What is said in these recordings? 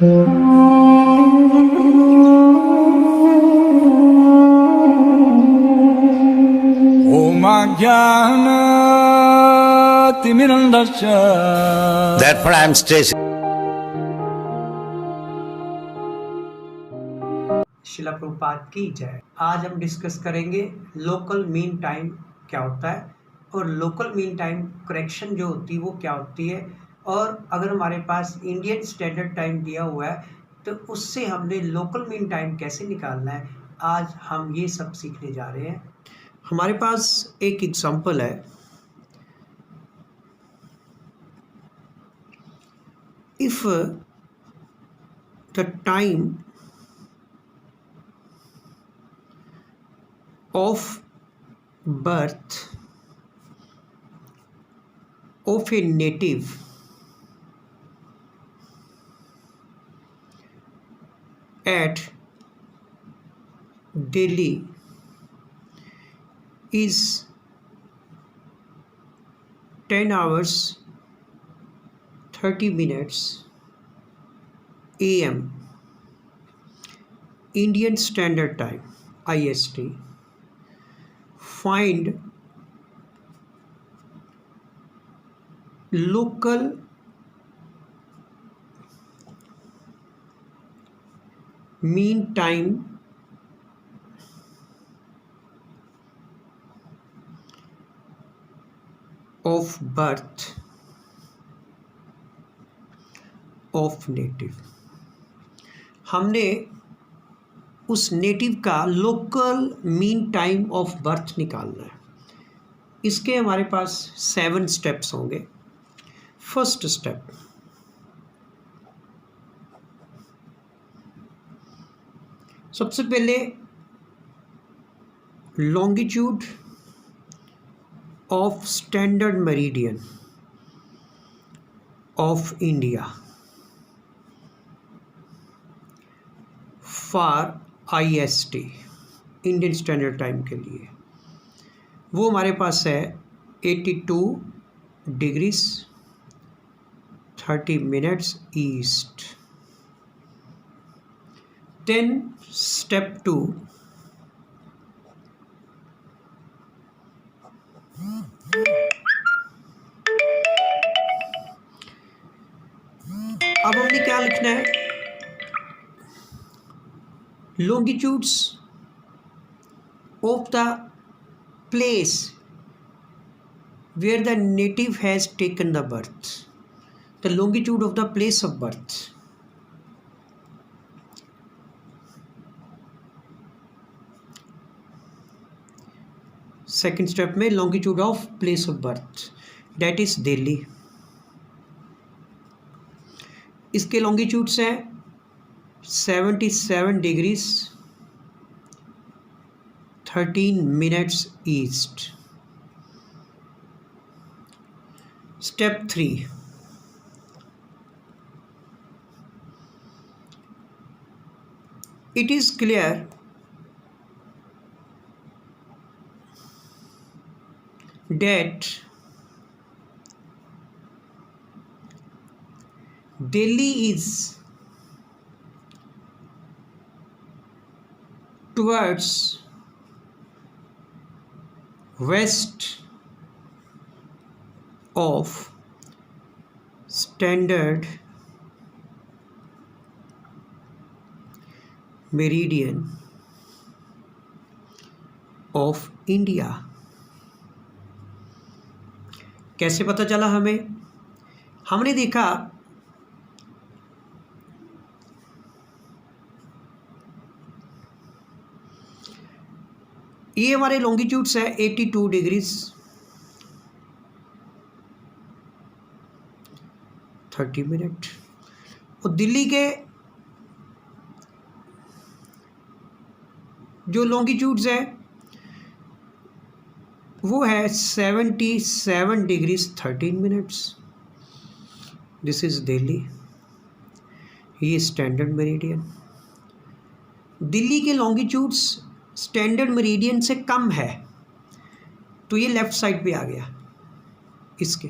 Therefore, I am stressing. शिला प्रभुपाद की जय। आज हम डिस्कस करेंगे लोकल मीन टाइम क्या होता है और लोकल मीन टाइम करेक्शन जो होती है वो क्या होती है, और अगर हमारे पास इंडियन स्टैंडर्ड टाइम दिया हुआ है तो उससे हमने लोकल मीन टाइम कैसे निकालना है, आज हम ये सब सीखने जा रहे हैं। हमारे पास एक एग्जांपल है। If the time of birth of a native at Delhi is 10 hours 30 minutes AM Indian Standard Time IST. Find local mean time of birth of native। हमने उस नेटिव का local mean time of birth निकालना है। इसके हमारे पास 7 steps होंगे। First step, सबसे पहले longitude of standard meridian of India for IST Indian standard time के लिए, वो हमारे पास है 82 degrees 30 minutes east. Then step 2, अब हमने क्या लिखना है, longitudes of the place where the native has taken the birth, the longitude of the place of birth। Second step में longitude of place of birth, that is Delhi. इसके longitudes हैं 77 degrees 13 minutes east. Step 3, it is clear that Delhi is towards west of standard meridian of India। कैसे पता चला हमें? हमने देखा ये हमारे लॉन्गिट्यूड्स है 82 डिग्रीज 30 मिनट, और दिल्ली के जो लॉन्गिट्यूड्स है वो है 77 degrees 13 minutes. This is Delhi, ये स्टैंडर्ड मेरिडियन। दिल्ली के लॉन्गिट्यूड्स स्टैंडर्ड मेरिडियन से कम है तो ये लेफ़्ट साइड पे आ गया इसके।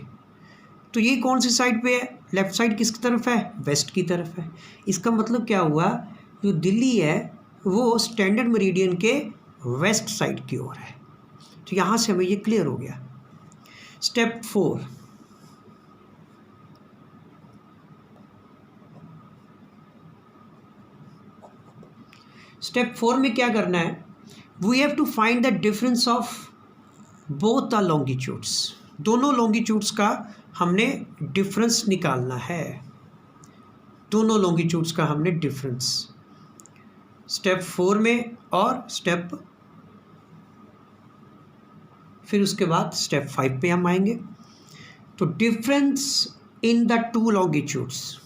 तो ये कौन सी साइड पे है? लेफ़्ट साइड किसकी तरफ है, वेस्ट की तरफ है। इसका मतलब क्या हुआ, जो दिल्ली है वो स्टैंडर्ड मेरिडियन के वेस्ट साइड की ओर है। तो यहाँ से हमें ये क्लियर हो गया। स्टेप 4, स्टेप 4 में क्या करना है, we have to find the difference of both the longitudes. दोनों लॉन्गिट्यूड्स का हमने डिफरेंस निकालना है, दोनों लॉन्गिट्यूड्स का हमने डिफरेंस स्टेप 4 में और फिर उसके बाद स्टेप 5 पे हम आएंगे। तो difference in the two longitudes,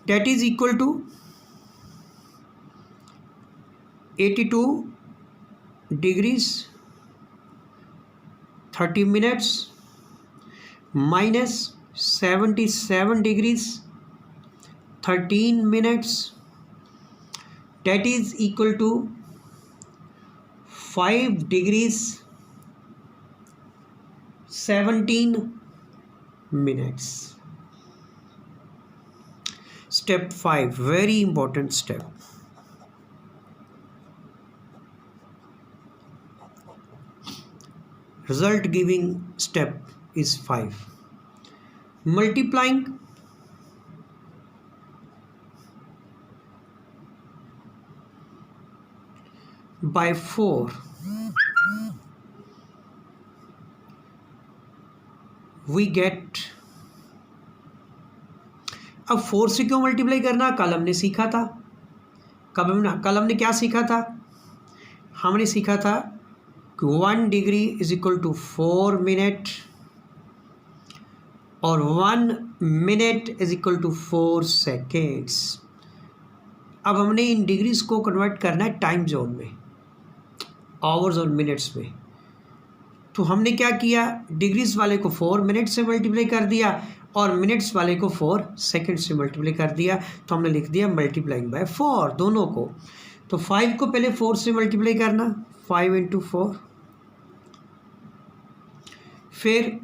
that is equal to 82 degrees 30 minutes minus 77 degrees 13 minutes, that is equal to 5 degrees 17 minutes. Step 5, very important step. Result giving step is 5. Multiplying by 4, we get, अब 4 से क्यों multiply करना, कल हमने सीखा था। कल हमने क्या सीखा था, हमने सीखा था कि 1 degree is equal to 4 minute और 1 minute is equal to 4 seconds. अब हमने इन डिग्रीज को कन्वर्ट करना है टाइम जोन में, आवर्स और मिनट्स में। तो हमने क्या किया, डिग्रीज वाले को 4 मिनट से मल्टीप्लाई कर दिया और मिनट्स वाले को 4 सेकेंड से मल्टीप्लाई कर दिया। तो हमने लिख दिया मल्टीप्लाइंग बाय 4 दोनों को। तो 5 को पहले 4 से मल्टीप्लाई करना, 5 इंटू 4, फिर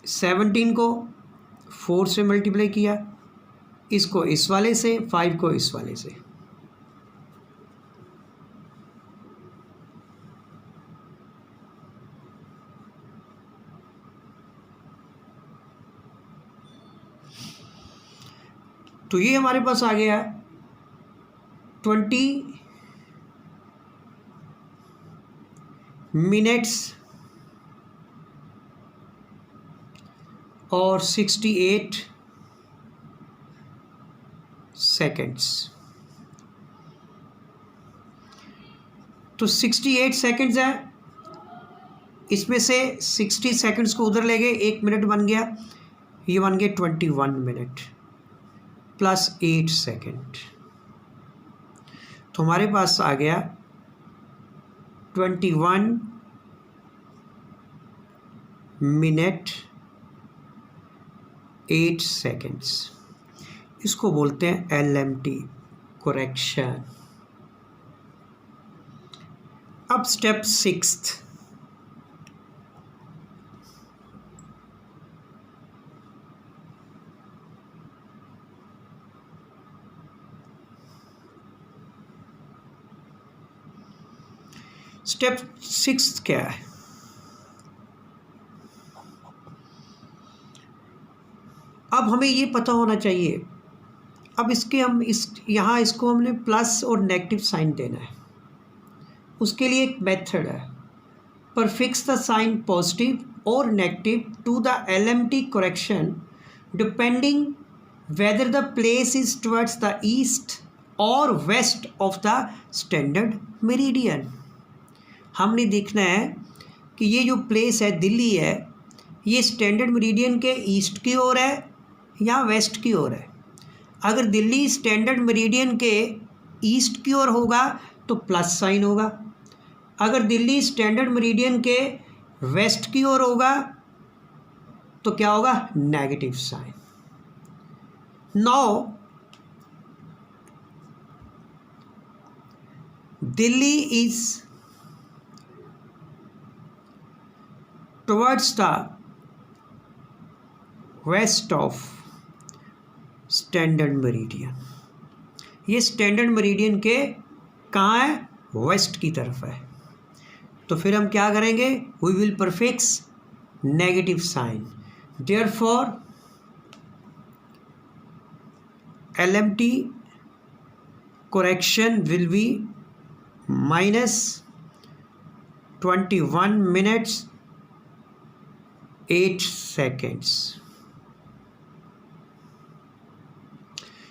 17 को 4 से मल्टीप्लाई किया, इसको इस वाले से, 5 को इस वाले से। तो ये हमारे पास आ गया 20 मिनट्स और 68 सेकेंड्स। तो 68 सेकेंड्स है, इसमें से 60 सेकेंड्स को उधर ले गए, 1 मिनट बन गया, ये बन गए 21 मिनट प्लस 8 सेकेंड। तो हमारे पास आ गया 21 मिनट 8 सेकेंड्स। इसको बोलते हैं LMT करेक्शन। अब स्टेप 6, स्टेप 6 क्या है, अब हमें ये पता होना चाहिए। अब इसके हम यहाँ इसको हमने प्लस और नेगेटिव साइन देना है। उसके लिए एक मेथड है, prefix the sign positive और negative to the LMT correction depending whether the place is towards the east और west of the standard meridian. हमने देखना है कि ये जो प्लेस है दिल्ली है, ये स्टैंडर्ड मेरिडियन के ईस्ट की ओर है या वेस्ट की ओर है। अगर दिल्ली स्टैंडर्ड मेरिडियन के ईस्ट की ओर होगा तो प्लस साइन होगा, अगर दिल्ली स्टैंडर्ड मेरिडियन के वेस्ट की ओर होगा तो क्या होगा, negative sign. Now Delhi is towards the west of standard meridian. ये स्टैंडर्ड मेरिडियन के कहाँ है? वेस्ट की तरफ है। तो फिर हम क्या करेंगे? We will prefix negative sign, therefore LMT correction will be minus 21 minutes 8 seconds.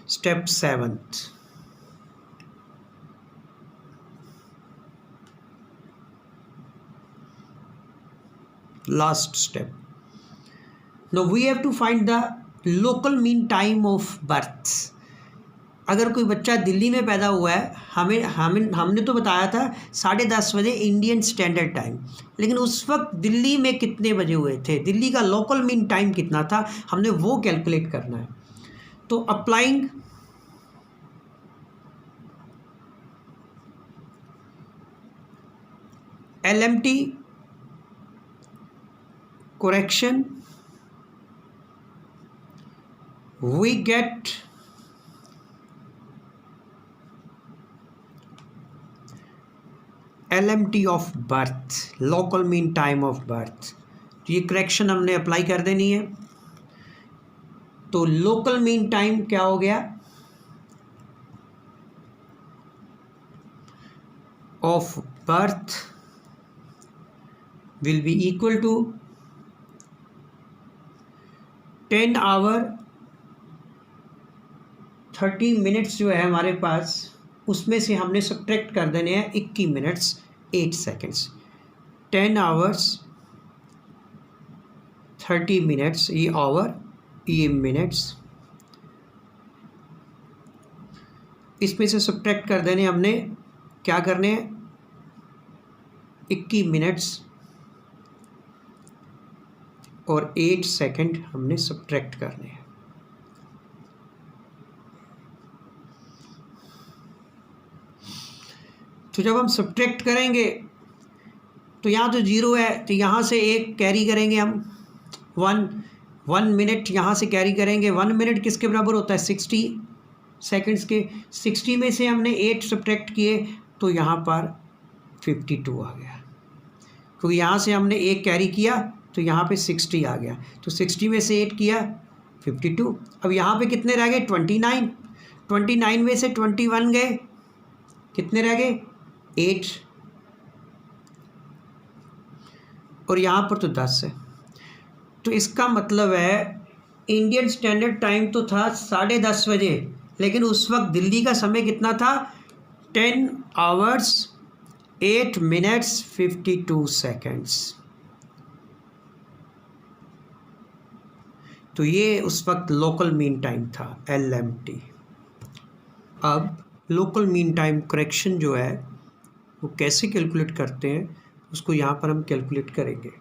Step 7th. Last step. Now we have to find the local mean time of birth. अगर कोई बच्चा दिल्ली में पैदा हुआ है, हमने तो बताया था 10:30 बजे इंडियन स्टैंडर्ड टाइम, लेकिन उस वक्त दिल्ली में कितने बजे हुए थे, दिल्ली का लोकल मीन टाइम कितना था, हमने वो कैलकुलेट करना है। तो applying LMT correction, we get LMT of birth, local mean time of birth. तो ये करेक्शन हमने अप्लाई कर देनी है। तो लोकल मीन टाइम क्या हो गया? Of birth will be equal to 10 hour 30 minutes जो है हमारे पास, उसमें से हमने सब्ट्रैक्ट कर देने हैं 21 मिनट्स 8 सेकेंड्स। 10 आवर्स 30 मिनट्स, ये आवर ये मिनट्स, इसमें से सब्ट्रैक्ट कर देने हमने क्या करने हैं 21 मिनट्स और 8 सेकेंड हमने सब्ट्रैक्ट करने हैं। तो जब हम सब्ट्रैक्ट करेंगे तो यहाँ तो 0 है, तो यहाँ से एक कैरी करेंगे हम 1 मिनट यहाँ से कैरी करेंगे। 1 मिनट किसके बराबर होता है? 60 सेकंड्स के। 60 में से हमने 8 सब्ट्रैक्ट किए तो यहाँ पर 52 आ गया, क्योंकि यहाँ से हमने एक कैरी किया तो यहाँ पे 60 आ गया। तो 60 में से 8 किया 52। अब यहाँ पे कितने रह गए? 29। 29 में से 21 गए, कितने रह गए? 8। और यहाँ पर तो 10 है। तो इसका मतलब है इंडियन स्टैंडर्ड टाइम तो था 10:30 बजे, लेकिन उस वक्त दिल्ली का समय कितना था? 10 आवर्स 8 मिनट्स 52 सेकेंड्स। तो ये उस वक्त लोकल मीन टाइम था, LMT। अब लोकल मीन टाइम करेक्शन जो है वो कैसे कैलकुलेट करते हैं, उसको यहाँ पर हम कैलकुलेट करेंगे।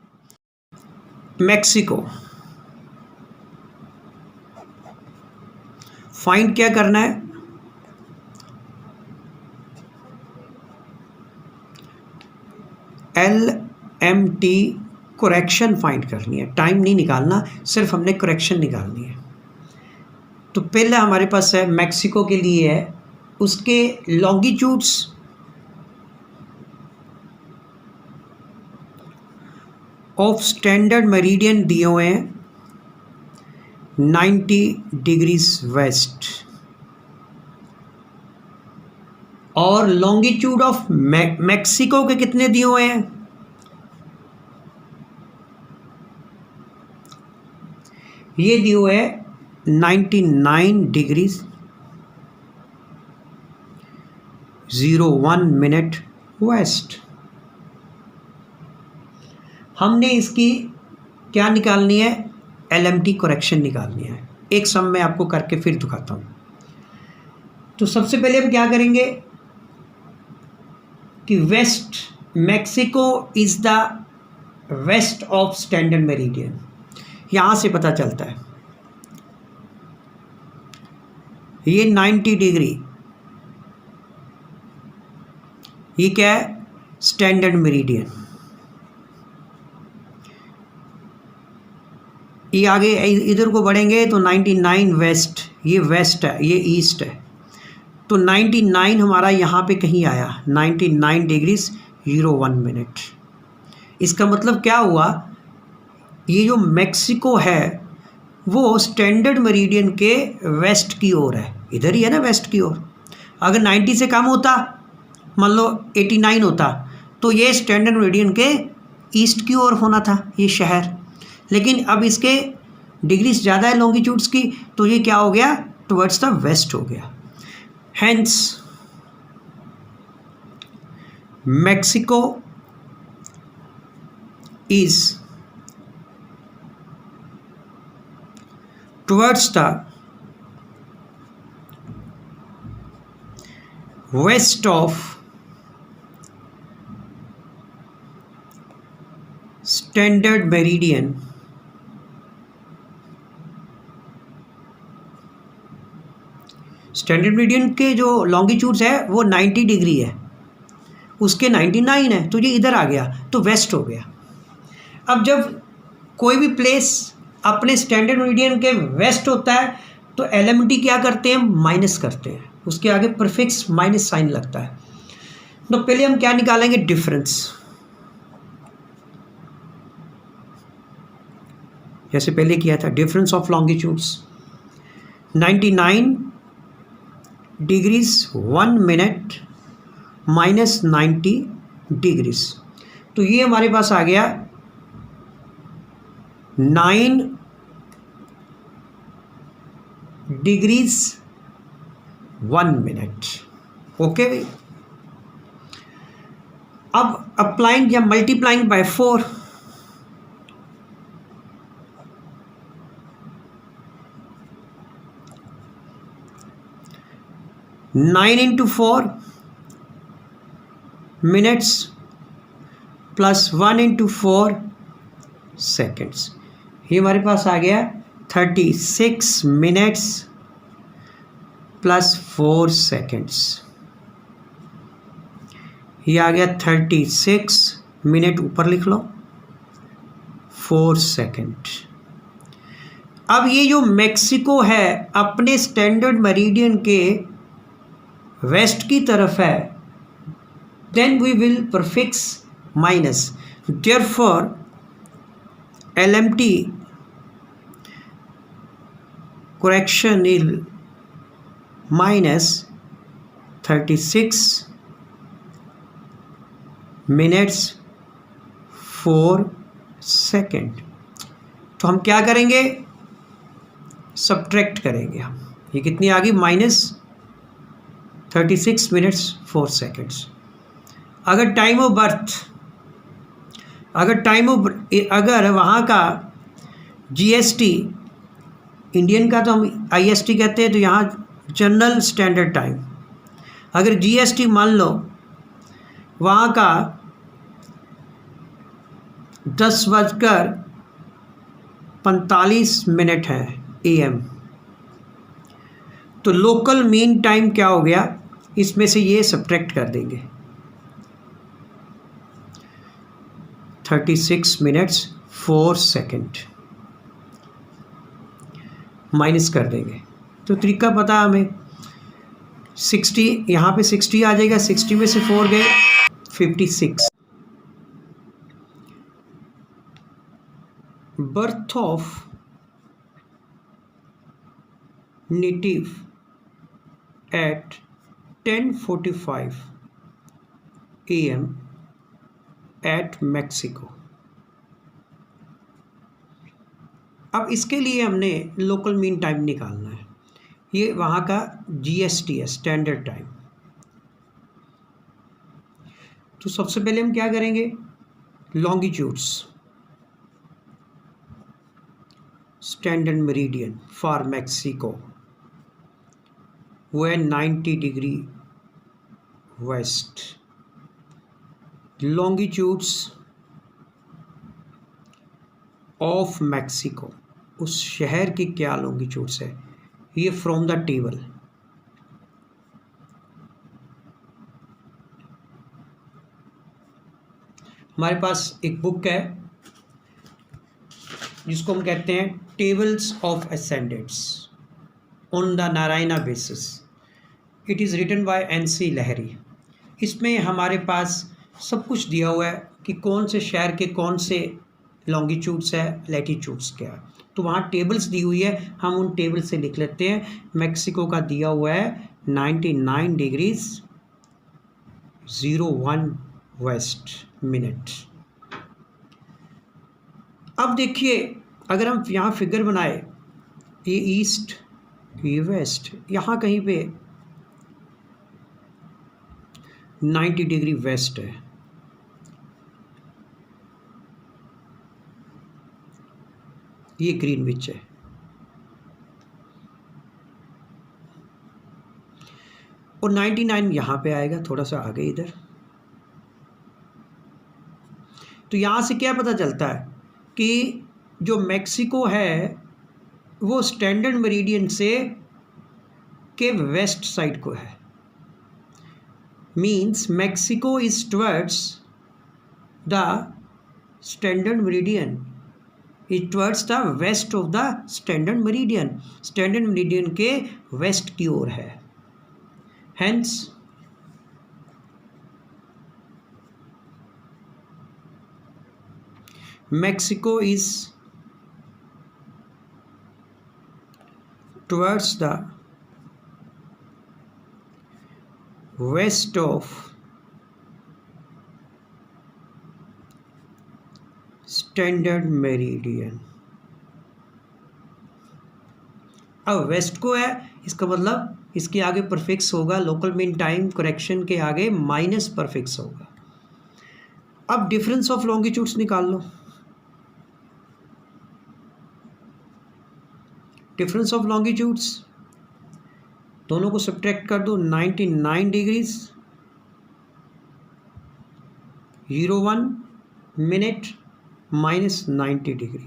मैक्सिको, फाइंड क्या करना है? LMT करेक्शन फाइंड करनी है, टाइम नहीं निकालना, सिर्फ हमने करेक्शन निकालनी है। तो पहले हमारे पास है मैक्सिको के लिए है, उसके लॉन्गिट्यूड्स ऑफ स्टैंडर्ड मेरिडियन दिए हुए हैं 90 डिग्रीज वेस्ट, और लॉन्गिट्यूड ऑफ मैक्सिको के कितने दिए हुए हैं? ये दिए हुए हैं 99 डिग्रीज 01 मिनट वेस्ट। हमने इसकी क्या निकालनी है? LMT करेक्शन निकालनी है। एक सम मैं आपको करके फिर दिखाता हूँ। तो सबसे पहले हम क्या करेंगे कि west, Mexico is the west of standard meridian, यहाँ से पता चलता है। ये 90 डिग्री ये क्या है? Standard meridian. ये आगे इधर को बढ़ेंगे तो 99 वेस्ट, ये वेस्ट है, ये ईस्ट है, तो 99 हमारा यहाँ पे कहीं आया, 99 डिग्रीज 01 मिनट। इसका मतलब क्या हुआ? ये जो मैक्सिको है वो स्टैंडर्ड मेरिडियन के वेस्ट की ओर है, इधर ही है ना वेस्ट की ओर। अगर 90 से कम होता, मान लो 89 होता, तो ये स्टैंडर्ड मेरिडियन के ईस्ट की ओर होना था ये शहर, लेकिन अब इसके डिग्रीज ज़्यादा है लॉन्गिट्यूड्स की, तो ये क्या हो गया? टुवर्ड्स द वेस्ट हो गया। Hence Mexico is towards the west of standard meridian standard meridian के जो लॉन्गिट्यूड्स है वो 90 डिग्री है, उसके 99 है, तो ये इधर आ गया तो वेस्ट हो गया। अब जब कोई भी प्लेस अपने स्टैंडर्ड मेरिडियन के वेस्ट होता है तो एलएमटी क्या करते हैं? माइनस करते हैं, उसके आगे प्रीफिक्स माइनस साइन लगता है। तो पहले हम क्या निकालेंगे? डिफरेंस। जैसे पहले किया था, difference of longitudes 99 degrees 1 minute minus 90 degrees, तो ये हमारे पास आ गया 9 डिग्रीज 1 मिनट। ओके, अब अप्लाइंग या multiplying by 4, nine into 4 minutes plus 1 into 4 seconds, ये हमारे पास आ गया 36 मिनट्स प्लस 4 सेकेंड्स। ये आ गया 36 मिनट, ऊपर लिख लो, 4 सेकेंड। अब ये जो मैक्सिको है अपने स्टैंडर्ड मेरिडियन के वेस्ट की तरफ है, then we will prefix minus, therefore LMT correction is minus 36 minutes 4 second. तो हम क्या करेंगे? सब्ट्रैक्ट करेंगे हम, ये कितनी आ गई? Minus 36 minutes 4 seconds. अगर टाइम ऑफ बर्थ, अगर वहाँ का GST, इंडियन का तो हम IST कहते हैं, तो यहाँ जनरल स्टैंडर्ड टाइम, अगर GST मान लो वहाँ का 10:45 है AM, तो लोकल मीन टाइम क्या हो गया? इसमें से ये सब्ट्रैक्ट कर देंगे, 36 मिनट्स 4 सेकेंड माइनस कर देंगे। तो तरीका पता है हमें, 60 यहाँ पे 60 आ जाएगा, 60 में से 4 गए 56। Birth of native at 10:45 AM at Mexico. अब इसके लिए हमने लोकल मीन टाइम निकालना है, ये वहाँ का GST है, स्टैंडर्ड टाइम। तो सबसे पहले हम क्या करेंगे? Longitudes, standard meridian for Mexico वो है 90 degree west. Longitudes of Mexico, उस शहर की क्या लॉन्गिट्यूड्स है? ये फ्रॉम द टेबल, हमारे पास एक बुक है जिसको हम कहते हैं tables of ascendants on the Narayana basis. It is written by NC Lahiri. इसमें हमारे पास सब कुछ दिया हुआ है कि कौन से शहर के कौन से लॉन्गिट्यूड्स है, लैटिट्यूड्स क्या है। तो वहाँ टेबल्स दी हुई है, हम उन टेबल से लिख लेते हैं। मैक्सिको का दिया हुआ है 99 डिग्रीज 01 वेस्ट मिनट। अब देखिए, अगर हम यहाँ फिगर बनाए, ये ईस्ट, ये वेस्ट, यहाँ कहीं पे 90 डिग्री वेस्ट है, ये ग्रीनविच है, और 99 यहाँ पे आएगा, थोड़ा सा आगे इधर। तो यहाँ से क्या पता चलता है कि जो मैक्सिको है वो स्टैंडर्ड मेरिडियन से के वेस्ट साइड को है। Means Mexico is towards the standard meridian, is towards the west of the standard meridian. Standard meridian के वेस्ट की ओर है। हेंस Mexico is towards the west of standard meridian। अब वेस्ट को है, इसका मतलब इसके आगे परफिक्स होगा, लोकल मीन टाइम करेक्शन के आगे माइनस परफिक्स होगा। अब डिफरेंस ऑफ लॉन्गिट्यूड्स निकाल लो। डिफरेंस ऑफ लॉन्गिट्यूड्स दोनों को सब्ट्रैक्ट कर दो। 99 डिग्रीज 01 मिनट माइनस 90 डिग्री,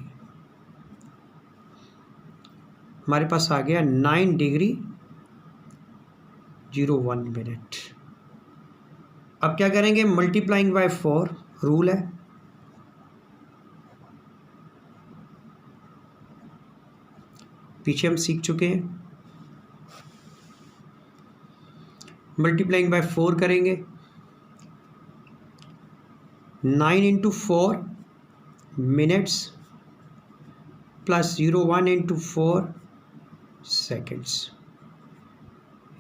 हमारे पास आ गया 9 डिग्री 01 मिनट। अब क्या करेंगे, मल्टीप्लाइंग बाय 4 रूल है। पीछे हम सीख चुके हैं। मल्टीप्लाइंग बाय 4 करेंगे, 9 into 4 minutes plus 01 into 4 seconds,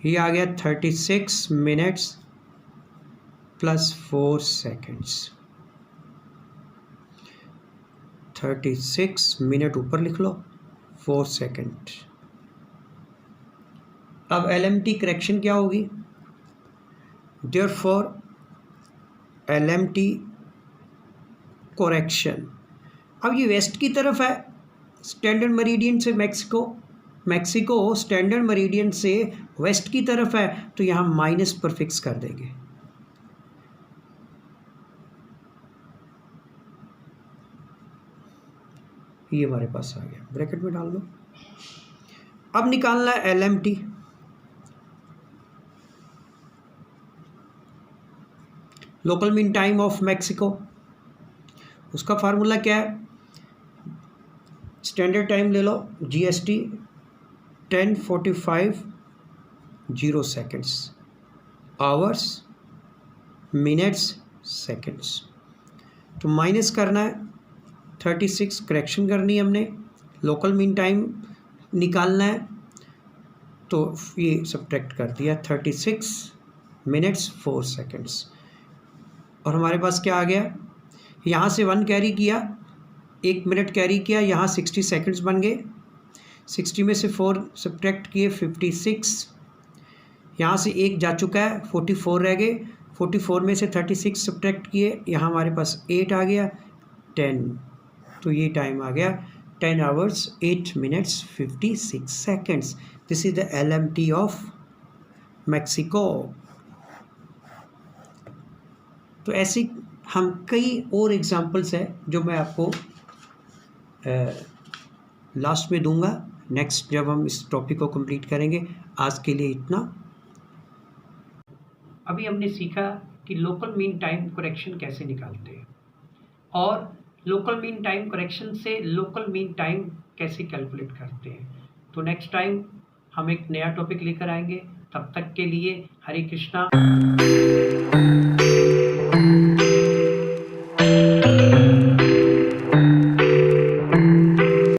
ये आ गया 36 मिनट्स प्लस 4 सेकेंड्स। 36 मिनट ऊपर लिख लो, 4 सेकेंड। अब LMT करेक्शन क्या होगी, देयरफॉर LMT करेक्शन। अब ये वेस्ट की तरफ है, स्टैंडर्ड मेरिडियन से मैक्सिको स्टैंडर्ड मेरिडियन से वेस्ट की तरफ है, तो यहाँ माइनस पर फिक्स कर देंगे। ये हमारे पास आ गया, ब्रैकेट में डाल दो। अब निकालना है LMT। Local mean time of Mexico, उसका फार्मूला क्या है, स्टैंडर्ड टाइम ले लो, GST 10:45 0 seconds, hours minutes seconds. तो माइनस करना है 36, करेक्शन करनी है हमने, लोकल मीन टाइम निकालना है, तो ये सब्ट्रैक्ट कर दिया 36 मिनट्स 4 सेकेंड्स। और हमारे पास क्या आ गया, यहाँ से 1 कैरी किया, 1 मिनट कैरी किया, यहाँ 60 सेकेंड्स बन गए। 60 में से 4 सब्ट्रैक्ट किए 56, यहाँ से 1 जा चुका है, 44 रह गए। 44 में से 36 सब्ट्रैक्ट किए, यहाँ हमारे पास 8 आ गया, 10। तो ये टाइम आ गया 10 hours 8 minutes 56 seconds। This is the LMT of Mexico. तो ऐसी हम कई और एग्जांपल्स हैं जो मैं आपको लास्ट में दूंगा, नेक्स्ट जब हम इस टॉपिक को कंप्लीट करेंगे। आज के लिए इतना। अभी हमने सीखा कि लोकल मीन टाइम करेक्शन कैसे निकालते हैं। और लोकल मीन टाइम करेक्शन से लोकल मीन टाइम कैसे कैलकुलेट करते हैं। तो नेक्स्ट टाइम हम एक नया टॉपिक लेकर आएंगे। तब तक के लिए हरे कृष्णा।